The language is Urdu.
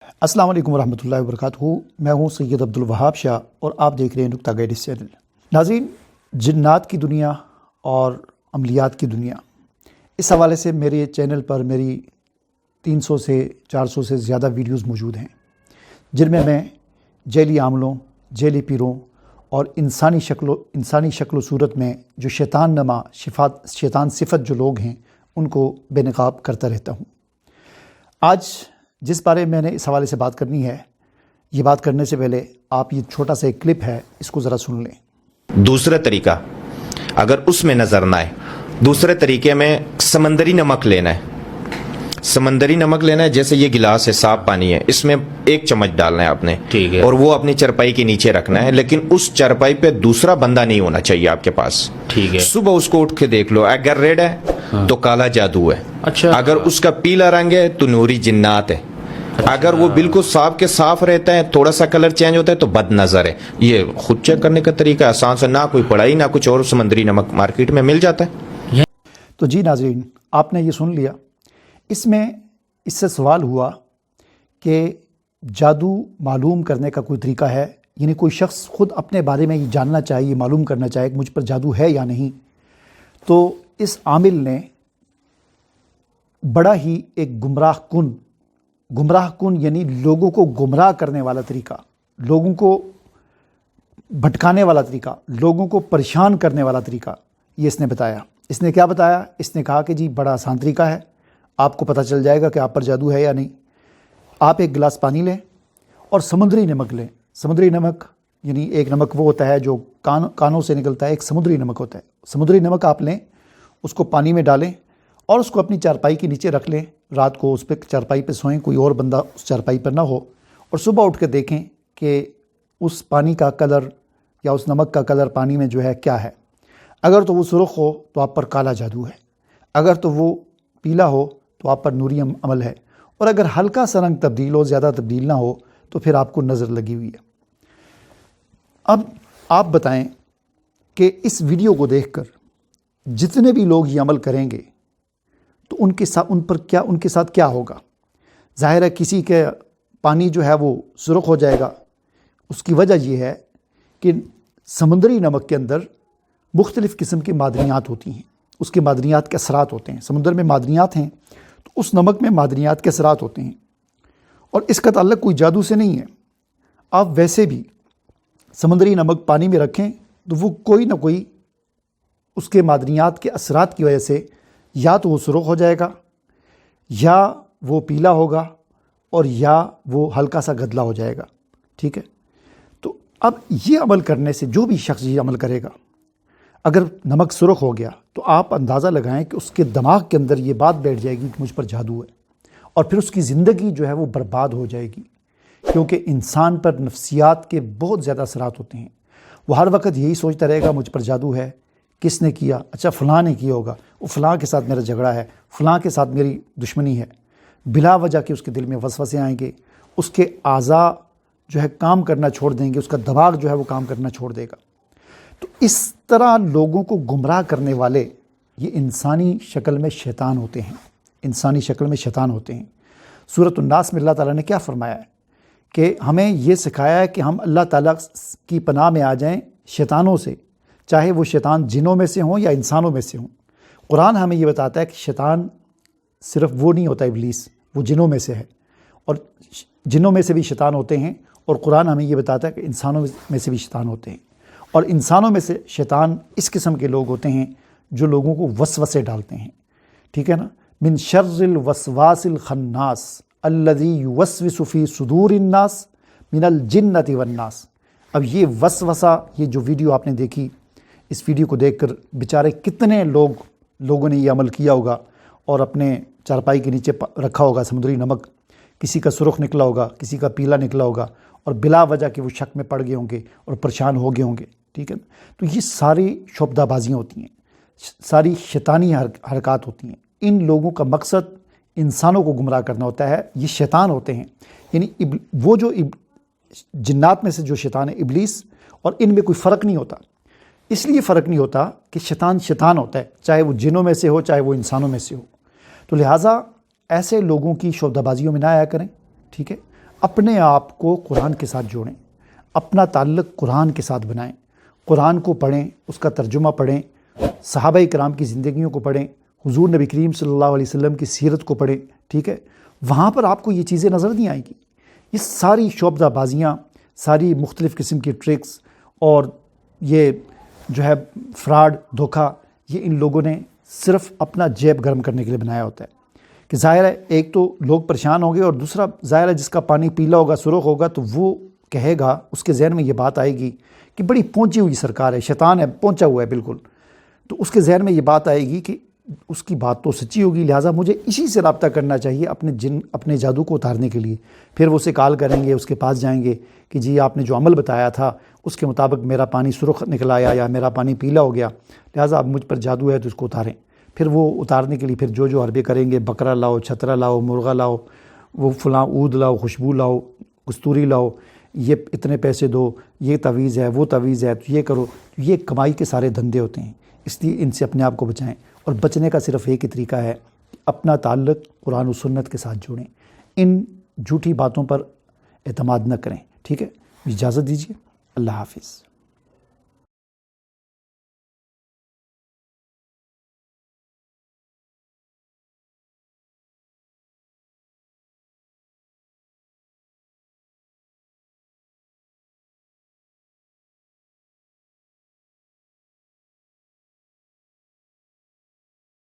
السلام علیکم ورحمۃ اللہ وبرکاتہ۔ میں ہوں سید عبدالوہاب شاہ اور آپ دیکھ رہے ہیں نکتہ گائیڈس چینل۔ ناظرین، جنات کی دنیا اور عملیات کی دنیا، اس حوالے سے میرے چینل پر میری 300 سے 400 سے زیادہ ویڈیوز موجود ہیں، جن میں جیلی عاملوں، جیلی پیروں اور انسانی شکل و صورت میں جو شیطان نما شیطان صفت جو لوگ ہیں ان کو بے نقاب کرتا رہتا ہوں۔ آج جس بارے میں نے اس حوالے سے بات کرنی ہے، یہ بات کرنے سے پہلے آپ یہ چھوٹا سا ایک کلپ ہے، اس کو ذرا سن لیں۔ دوسرا طریقہ اگر اس میں نظر نہ آئے، دوسرے طریقے میں سمندری نمک لینا ہے۔ سمندری نمک لینا ہے، جیسے یہ گلاس ہے، صاف پانی ہے، اس میں 1 چمچ ڈالنا ہے آپ نے، ٹھیک ہے، اور وہ اپنی چرپائی کے نیچے رکھنا ہے، لیکن اس چرپائی پہ دوسرا بندہ نہیں ہونا چاہیے آپ کے پاس، ٹھیک ہے۔ صبح اس کو اٹھ کے دیکھ لو، اگر ریڈ ہے تو کالا جادو ہے، اچھا، اگر اس کا پیلا رنگ ہے تو نوری جنات ہے، اگر وہ بالکل صاف کے صاف رہتا ہے، تھوڑا سا کلر چینج ہوتا ہے تو بد نظر ہے۔ یہ خود چیک کرنے کا طریقہ آسان سے، نہ کوئی پڑھائی نہ کچھ، اور سمندری نمک مارکیٹ میں مل جاتا ہے۔ تو جی ناظرین، آپ نے یہ سن لیا۔ اس سے سوال ہوا کہ جادو معلوم کرنے کا کوئی طریقہ ہے، یعنی کوئی شخص خود اپنے بارے میں یہ جاننا چاہیے، یہ معلوم کرنا چاہے کہ مجھ پر جادو ہے یا نہیں۔ تو اس عامل نے بڑا ہی ایک گمراہ کن یعنی لوگوں کو گمراہ کرنے والا طریقہ، لوگوں کو بھٹکانے والا طریقہ، لوگوں کو پریشان کرنے والا طریقہ یہ اس نے بتایا۔ اس نے کیا بتایا؟ اس نے کہا کہ جی بڑا آسان طریقہ ہے، آپ کو پتہ چل جائے گا کہ آپ پر جادو ہے یا نہیں۔ آپ ایک گلاس پانی لیں اور سمندری نمک لیں۔ سمندری نمک یعنی ایک نمک وہ ہوتا ہے جو کانوں سے نکلتا ہے، ایک سمندری نمک ہوتا ہے۔ سمندری نمک آپ لیں، اس کو پانی میں ڈالیں اور اس کو اپنی چارپائی کے نیچے رکھ لیں، رات کو اس پہ چارپائی پہ سوئیں، کوئی اور بندہ اس چارپائی پر نہ ہو، اور صبح اٹھ کے دیکھیں کہ اس پانی کا کلر یا اس نمک کا کلر پانی میں جو ہے کیا ہے۔ اگر تو وہ سرخ ہو تو آپ پر کالا جادو ہے، اگر تو وہ پیلا ہو تو آپ پر نوری عمل ہے، اور اگر ہلکا سا رنگ تبدیل ہو، زیادہ تبدیل نہ ہو، تو پھر آپ کو نظر لگی ہوئی ہے۔ اب آپ بتائیں کہ اس ویڈیو کو دیکھ کر جتنے بھی لوگ یہ عمل کریں گے تو ان کے ساتھ کیا ہوگا؟ ظاہر ہے کسی کے پانی جو ہے وہ سرخ ہو جائے گا۔ اس کی وجہ یہ ہے کہ سمندری نمک کے اندر مختلف قسم کی معدنیات ہوتی ہیں، اس کے معدنیات کے اثرات ہوتے ہیں۔ سمندر میں معدنیات ہیں تو اس نمک میں معدنیات کے اثرات ہوتے ہیں، اور اس کا تعلق کوئی جادو سے نہیں ہے۔ آپ ویسے بھی سمندری نمک پانی میں رکھیں تو وہ کوئی نہ کوئی اس کے معدنیات کے اثرات کی وجہ سے یا تو وہ سرخ ہو جائے گا، یا وہ پیلا ہوگا، اور یا وہ ہلکا سا گدلا ہو جائے گا، ٹھیک ہے۔ تو اب یہ عمل کرنے سے جو بھی شخص یہ عمل کرے گا، اگر نمک سرخ ہو گیا تو آپ اندازہ لگائیں کہ اس کے دماغ کے اندر یہ بات بیٹھ جائے گی کہ مجھ پر جادو ہے، اور پھر اس کی زندگی جو ہے وہ برباد ہو جائے گی، کیونکہ انسان پر نفسیات کے بہت زیادہ اثرات ہوتے ہیں۔ وہ ہر وقت یہی سوچتا رہے گا مجھ پر جادو ہے، کس نے کیا؟ اچھا فلاں نے کیا ہوگا، وہ فلاں کے ساتھ میرا جھگڑا ہے، فلاں کے ساتھ میری دشمنی ہے۔ بلا وجہ کے اس کے دل میں وسوسے آئیں گے، اس کے اعضاء جو ہے کام کرنا چھوڑ دیں گے، اس کا دماغ جو ہے وہ کام کرنا چھوڑ دے گا۔ تو اس طرح لوگوں کو گمراہ کرنے والے یہ انسانی شکل میں شیطان ہوتے ہیں، انسانی شکل میں شیطان ہوتے ہیں۔ سورۃ الناس میں اللہ تعالیٰ نے کیا فرمایا ہے کہ ہمیں یہ سکھایا ہے کہ ہم اللہ تعالیٰ کی پناہ میں آ جائیں شیطانوں سے، چاہے وہ شیطان جنوں میں سے ہوں یا انسانوں میں سے ہوں۔ قرآن ہمیں یہ بتاتا ہے کہ شیطان صرف وہ نہیں ہوتا ابلیس، وہ جنوں میں سے ہے، اور جنوں میں سے بھی شیطان ہوتے ہیں، اور قرآن ہمیں یہ بتاتا ہے کہ انسانوں میں سے بھی شیطان ہوتے ہیں، اور انسانوں میں سے شیطان اس قسم کے لوگ ہوتے ہیں جو لوگوں کو وسوسے ڈالتے ہیں، ٹھیک ہے نا۔ من شر الوسواس الخناس الذی یوسوس فی صدور الناس من الجنۃ والناس۔ اب یہ وسوسہ، یہ جو ویڈیو آپ نے دیکھی، اس ویڈیو کو دیکھ کر بیچارے کتنے لوگوں نے یہ عمل کیا ہوگا اور اپنے چارپائی کے نیچے رکھا ہوگا سمندری نمک، کسی کا سرخ نکلا ہوگا، کسی کا پیلا نکلا ہوگا، اور بلا وجہ کہ وہ شک میں پڑ گئے ہوں گے اور پریشان ہو گئے ہوں گے، ٹھیک ہے۔ تو یہ ساری شعبدہ بازیاں ہوتی ہیں، ساری شیطانی حرکات ہوتی ہیں۔ ان لوگوں کا مقصد انسانوں کو گمراہ کرنا ہوتا ہے، یہ شیطان ہوتے ہیں، یعنی وہ جو جنات میں سے جو شیطان ہے ابلیس، اور ان میں کوئی فرق نہیں ہوتا۔ اس لیے فرق نہیں ہوتا کہ شیطان ہوتا ہے، چاہے وہ جنوں میں سے ہو چاہے وہ انسانوں میں سے ہو۔ تو لہٰذا ایسے لوگوں کی شعبدہ بازیوں میں نہ آیا کریں، ٹھیک ہے۔ اپنے آپ کو قرآن کے ساتھ جوڑیں، اپنا تعلق قرآن کے ساتھ بنائیں، قرآن کو پڑھیں، اس کا ترجمہ پڑھیں، صحابہ کرام کی زندگیوں کو پڑھیں، حضور نبی کریم صلی اللہ علیہ وسلم کی سیرت کو پڑھیں، ٹھیک ہے؟ وہاں پر آپ کو یہ چیزیں نظر نہیں آئیں گی۔ یہ ساری شعبدہ بازیاں، ساری مختلف قسم کی ٹرکس اور یہ جو ہے فراڈ، دھوکہ، یہ ان لوگوں نے صرف اپنا جیب گرم کرنے کے لیے بنایا ہوتا ہے کہ ظاہر ہے ایک تو لوگ پریشان ہوں گے، اور دوسرا ظاہر ہے جس کا پانی پیلا ہوگا، سرخ ہوگا، تو وہ کہے گا، اس کے ذہن میں یہ بات آئے گی کہ بڑی پہنچی ہوئی سرکار ہے، شیطان ہے، پہنچا ہوا ہے بالکل، تو اس کے ذہن میں یہ بات آئے گی کہ اس کی بات تو سچی ہوگی، لہٰذا مجھے اسی سے رابطہ کرنا چاہیے اپنے جادو کو اتارنے کے لیے۔ پھر وہ اسے کال کریں گے، اس کے پاس جائیں گے کہ جی آپ نے جو عمل بتایا تھا اس کے مطابق میرا پانی سرخ نکل آیا یا میرا پانی پیلا ہو گیا، لہٰذا اب مجھ پر جادو ہے تو اس کو اتاریں۔ پھر وہ اتارنے کے لیے پھر جو حربے کریں گے، بکرا لاؤ، چھترا لاؤ، مرغا لاؤ، وہ فلاں عود لاؤ، خوشبو لاؤ، کستوری لاؤ، یہ اتنے پیسے دو، یہ تعویذ ہے، وہ تعویذ ہے، تو یہ کرو۔ یہ کمائی کے سارے دھندے ہوتے ہیں، اس لیے ان سے اپنے آپ کو بچائیں، اور بچنے کا صرف ایک ہی طریقہ ہے، اپنا تعلق قرآن و سنت کے ساتھ جوڑیں، ان جھوٹی باتوں پر اعتماد نہ کریں، ٹھیک ہے؟ اجازت دیجیے، اللہ حافظ۔